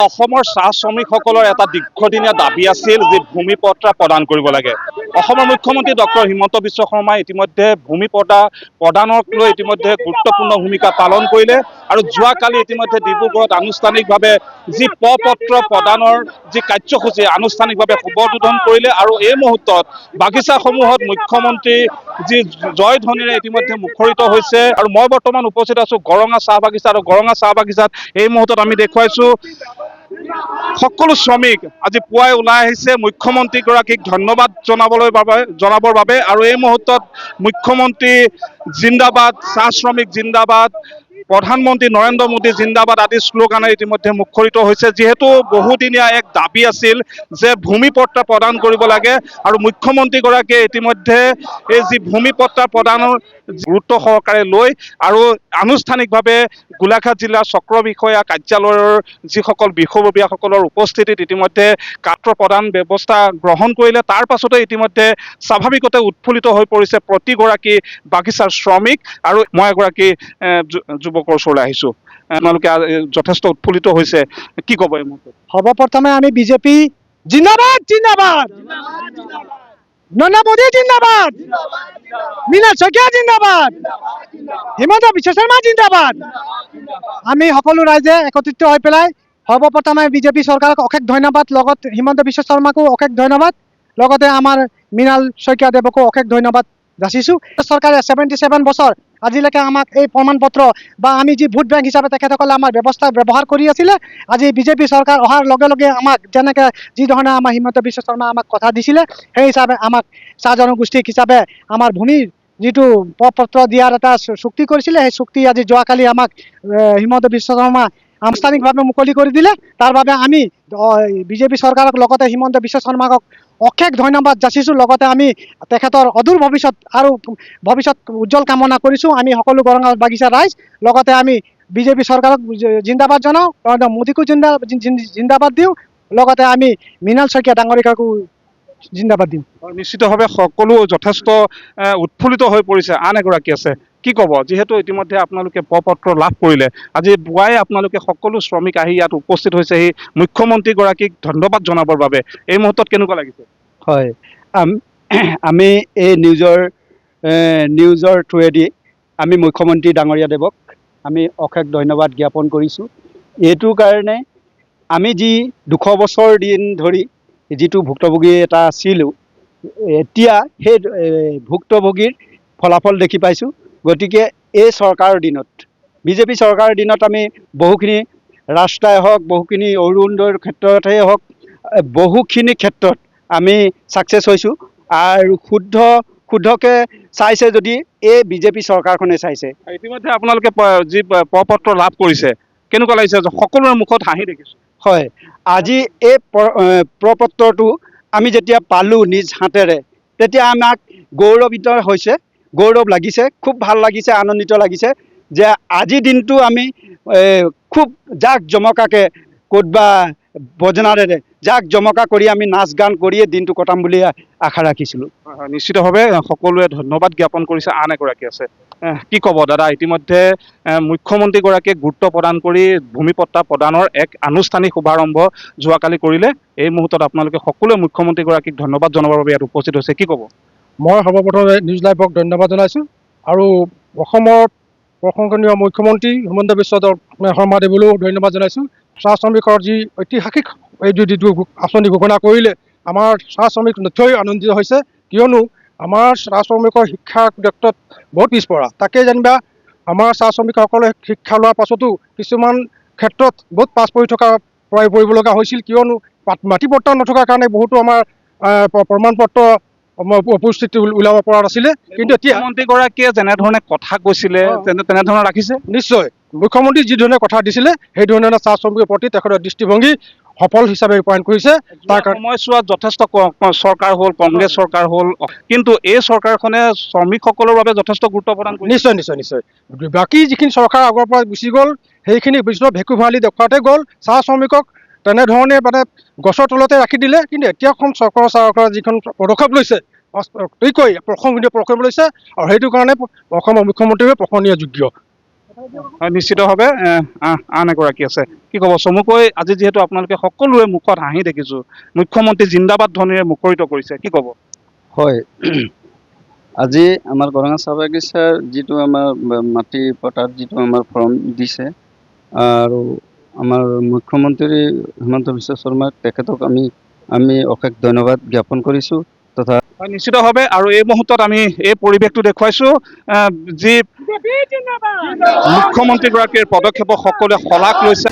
অসমৰ চাহ শ্ৰমিকসকলৰ এটা দীৰ্ঘদিনীয়া দাবী আছিল যে ভূমি পট্টা প্ৰদান কৰিব লাগে। অসমৰ মুখ্যমন্ত্ৰী ডক্টৰ হিমন্ত বিশ্ব শৰ্মাই ইতিমধ্যে ভূমি পট্টা প্ৰদানক লৈ ইতিমধ্যে গুৰুত্বপূৰ্ণ ভূমিকা পালন কৰিলে আৰু যোৱাকালি ইতিমধ্যে ডিব্ৰুগড়ত আনুষ্ঠানিকভাৱে যি পত্ৰ প্ৰদানৰ যি কাৰ্যসূচী আনুষ্ঠানিকভাৱে শুভোদ্বোধন কৰিলে আৰু এই মুহূৰ্তত বাগিচাসমূহত মুখ্যমন্ত্ৰী যি জয়ধ্বনিৰে ইতিমধ্যে মুখৰিত হৈছে। আৰু মই বৰ্তমান উপস্থিত আছো গৰঙা চাহ বাগিচা আৰু গৰঙা চাহ বাগিচাত এই মুহূৰ্তত আমি দেখুৱাইছো সকলো শ্ৰমিক আজি পুৱাই ওলাই আহিছে মুখ্যমন্ত্ৰীগৰাকীক ধন্যবাদ জনাবৰ বাবে আৰু এই মুহূৰ্তত মুখ্যমন্ত্ৰী জিন্দাবাদ, চাহ শ্ৰমিক জিন্দাবাদ, প্ৰধানমন্ত্ৰী নৰেন্দ্ৰ মোদী জিন্দাবাদ আদি শ্লোগানে ইতিমধ্যে মুখৰিত হৈছে। যিহেতু বহুদিনীয়া এক দাবী আছিল যে ভূমি পট্টা প্ৰদান কৰিব লাগে আৰু মুখ্যমন্ত্ৰীগৰাকীয়ে ইতিমধ্যে এই যি ভূমি পট্টা প্ৰদানৰ গুৰুত্ব সহকাৰে লৈ আৰু আনুষ্ঠানিকভাৱে গোলাঘাট জিলাৰ চক্ৰ বিষয়া কাৰ্যালয়ৰ যিসকল বিষয়ববীয়াসকলৰ উপস্থিতিত ইতিমধ্যে কাৰ্ড প্ৰদান ব্যৱস্থা গ্ৰহণ কৰিলে। তাৰ পাছতে ইতিমধ্যে স্বাভাৱিকতে উৎফুল্লিত হৈ পৰিছে প্ৰতিগৰাকী বাগিচাৰ শ্ৰমিক আৰু মই এগৰাকী যুৱকৰ ওচৰলৈ আহিছো। আপোনালোকে যথেষ্ট উৎফুল্লিত হৈছে, কি ক'ব এই মুহূৰ্তত? সৰ্বপ্ৰথমে আমি বিজেপি জিন্দাবাদ জিন্দাবাদ, নৰেন্দ্ৰ মোদী জিন্দাবাদ, মীনাল শইকীয়া জিন্দাবাদ, হিমন্ত বিশ্ব শৰ্মা জিন্দাবাদ। আমি সকলো ৰাইজে একত্ৰিত হৈ পেলাই সৰ্বপ্ৰথমে বিজেপি চৰকাৰক অশেষ ধন্যবাদ, লগত হিমন্ত বিশ্ব শৰ্মাকো অশেষ ধন্যবাদ, লগতে আমাৰ মীনাল শইকীয়া দেৱকো অশেষ ধন্যবাদ যাচিছোঁ। চৰকাৰে 77 বছৰ আজিলৈকে আমাক এই প্ৰমাণ পত্ৰ বা আমি যি ভোট বেংক হিচাপে তেখেতসকলে আমাৰ ব্যৱহাৰ কৰি আছিলে, আজি বিজেপি চৰকাৰ অহাৰ লগে লগে আমাক যেনেকৈ যি ধৰণে আমাৰ হিমন্ত বিশ্ব শৰ্মা আমাক কথা দিছিলে সেই হিচাপে আমাক চাহ জনগোষ্ঠীক হিচাপে আমাৰ ভূমিৰ যিটো পত্ৰ দিয়াৰ এটা চুক্তি কৰিছিলে, সেই চুক্তি আজি যোৱাকালি আমাক হিমন্ত বিশ্ব শৰ্মা আনুষ্ঠানিকভাৱে মুকলি কৰি দিলে। তাৰ বাবে আমি বিজেপি চৰকাৰক লগতে হিমন্ত বিশ্ব শৰ্মাক অশেষ ধন্যবাদ যাচিছোঁ। লগতে আমি তেখেতৰ অদূৰ ভৱিষ্যত আৰু ভৱিষ্যত উজ্জ্বল কামনা কৰিছোঁ আমি সকলো গৰঙা বাগিচাৰ ৰাইজ। লগতে আমি বিজেপি চৰকাৰক জিন্দাবাদ জনাওঁ, নৰেন্দ্ৰ মোদীকো জিন্দাবাদ দিওঁ, লগতে আমি মীনাল শইকীয়া ডাঙৰীয়াকো জিন্দাবাদ দিওঁ। নিশ্চিতভাৱে সকলো যথেষ্ট উৎফুল্লিত হৈ পৰিছে। আন এগৰাকী আছে, কি ক'ব? যিহেতু ইতিমধ্যে আপোনালোকে পত্ৰ লাভ কৰিলে, আজি পুৱাই আপোনালোকে সকলো শ্ৰমিক আহি ইয়াত উপস্থিত হৈছে সেই মুখ্যমন্ত্ৰীগৰাকীক ধন্যবাদ জনাবৰ বাবে, এই মুহূৰ্তত কেনেকুৱা লাগিছে? হয়, আমি এই নিউজৰ থ্ৰুৱেদি আমি মুখ্যমন্ত্ৰী ডাঙৰীয়াদেৱক আমি অশেষ ধন্যবাদ জ্ঞাপন কৰিছোঁ। এইটোৰ কাৰণে আমি যি 200 বছৰ দিন ধৰি যিটো ভুক্তভোগী এটা আছিলোঁ, এতিয়া সেই ভুক্তভোগীৰ ফলাফল দেখি পাইছোঁ। গতিকে এই চৰকাৰৰ দিনত, বিজেপি চৰকাৰৰ দিনত আমি বহুখিনি ৰাস্তাই হওক, বহুখিনি অৰুণোদয়ৰ ক্ষেত্ৰতেই হওক, বহুখিনি ক্ষেত্ৰত আমি ছাকচেছ হৈছোঁ। আৰু শুদ্ধকৈ চাইছে যদি এই বিজেপি চৰকাৰখনে চাইছে। ইতিমধ্যে আপোনালোকে যি পত্ৰ লাভ কৰিছে কেনেকুৱা লাগিছে? সকলোৰে মুখত হাঁহি দেখিছোঁ। হয়, আজি এই প্ৰপত্ৰটো আমি যেতিয়া পালোঁ নিজ হাতেৰে, তেতিয়া আমাক গৌৰৱিত হৈছে, গৌৰৱ লাগিছে, খুব ভাল লাগিছে, আনন্দিত লাগিছে যে আজিৰ দিনটো আমি খুব জাক জমকাকৈ ক'তবা বজনাৰেৰে জাক জমকা কৰি আমি নাচ গান কৰিয়ে দিনটো কটাম বুলি আশা ৰাখিছিলোঁ। নিশ্চিতভাৱে সকলোৱে ধন্যবাদ জ্ঞাপন কৰিছে। আন এগৰাকী আছে, কি ক'ব দাদা? ইতিমধ্যে মুখ্যমন্ত্ৰীগৰাকীয়ে গুৰুত্ব প্ৰদান কৰি ভূমি পট্টা প্ৰদানৰ এক আনুষ্ঠানিক শুভাৰম্ভ যোৱাকালি কৰিলে। এই মুহূৰ্তত আপোনালোকে সকলোৱে মুখ্যমন্ত্ৰীগৰাকীক ধন্যবাদ জনাবৰ বাবে ইয়াত উপস্থিত হৈছে, কি ক'ব? মই সৰ্বপ্ৰথমে নিউজ লাইভক ধন্যবাদ জনাইছোঁ আৰু অসমৰ প্ৰশংসনীয় মুখ্যমন্ত্ৰী হিমন্ত বিশ্ব শৰ্মাদেৱলৈও ধন্যবাদ জনাইছোঁ। চাহ শ্ৰমিকৰ যি ঐতিহাসিক এই যিটো আঁচনি ঘোষণা কৰিলে, আমাৰ চাহ শ্ৰমিক নথৈ আনন্দিত হৈছে, কিয়নো আমাৰ চাহ শ্ৰমিকৰ শিক্ষাৰ ক্ষেত্ৰত বহুত পিছপৰা। তাকে যেনিবা আমাৰ চাহ শ্ৰমিকসকলে শিক্ষা লোৱাৰ পাছতো কিছুমান ক্ষেত্ৰত বহুত পাছ পৰি পৰিব লগা হৈছিল, কিয়নো মাটি পট্টা নথকাৰ কাৰণে বহুতো আমাৰ প্ৰমাণ পত্ৰ উপস্থিতি ওলাব পৰা নাছিলে। কিন্তু এতিয়া মুখ্যমন্ত্ৰীগৰাকীয়ে যেনেধৰণে কথা কৈছিলে তেনেধৰণে ৰাখিছে। নিশ্চয় মুখ্যমন্ত্ৰী যি ধৰণে কথা দিছিলে সেই ধৰণে চাহ শ্ৰমিকৰ প্ৰতি তেখেতৰ দৃষ্টিভংগী সফল হিচাপে ৰূপায়ণ কৰিছে। তাৰ সময়ছোৱাত যথেষ্ট চৰকাৰ হ'ল, কংগ্ৰেছ চৰকাৰ হ'ল, কিন্তু এই চৰকাৰখনে শ্ৰমিকসকলৰ বাবে যথেষ্ট গুৰুত্ব প্ৰদান কৰিছে। নিশ্চয় নিশ্চয় নিশ্চয় বাকী যিখিনি চৰকাৰ আগৰ পৰা গুচি গ'ল সেইখিনি বিষ্ণু ভেকু ভৰালি দেখুৱাতে গ'ল, চাহ শ্ৰমিকক তেনেধৰণে মানে গছৰ তলতে ৰাখি দিলে। কিন্তু এতিয়া চৰকাৰে যিখন পদক্ষেপ লৈছে অতিকৈ প্ৰশংসনীয় পদক্ষেপ লৈছে, আৰু সেইটো কাৰণে অসমৰ মুখ্যমন্ত্ৰীয়ে প্ৰশংসনীয় যোগ্য। হয়, নিশ্চিতভাৱে আন এগৰাকী আছে। কি ক'ব চমুকৈ আজি যিহেতু আপোনালোকে সকলোৰে মুখত হাঁহি দেখিছোঁ, মুখ্যমন্ত্ৰী জিন্দাবাদ ধ্বনিৰে মুখৰিত কৰিছে, কি ক'ব? হয় আজি আমাৰ গৰঙা চাহ বাগিচাৰ যিটো আমাৰ মাটি পটাত যিটো আমাৰ ফৰ্ম দিছে আৰু আমাৰ মুখ্যমন্ত্ৰী হিমন্ত বিশ্ব শৰ্মাক তেখেতক আমি অশেষ ধন্যবাদ জ্ঞাপন কৰিছোঁ তথা হয়, নিশ্চিতভাৱে আৰু এই মুহূৰ্তত আমি এই পৰিৱেশটো দেখুৱাইছোঁ যি মুখ্যমন্ত্ৰীগৰাকীৰ পদক্ষেপক সকলোৱে শলাগ লৈছে।